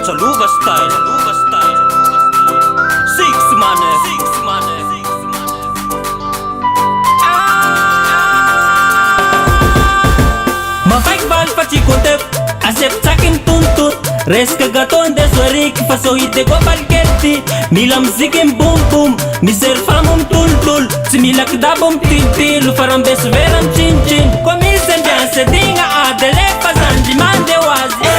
Chaluga style, Six money. Mafike bal faci kontep, acep takin tuntut. Resca gaton de sorik, fasoite go balketti. Milam zigim boom boom, miser famum tul tul. Similak dabum til til, faram bes veram chin chin. Komisen janse dinga adele fazanji mande wazi.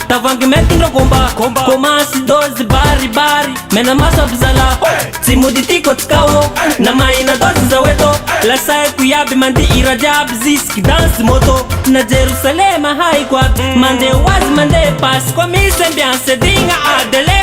Tavang metro comba Comasi 12 bari Mena masa bzala Simu di tiko tskawo Na maina 12 za weto La sae kuyabi mandi irajab Ziski dance moto Na Jerusalema high quad Mande waz mande pas Kwa mise ambiance dinga adele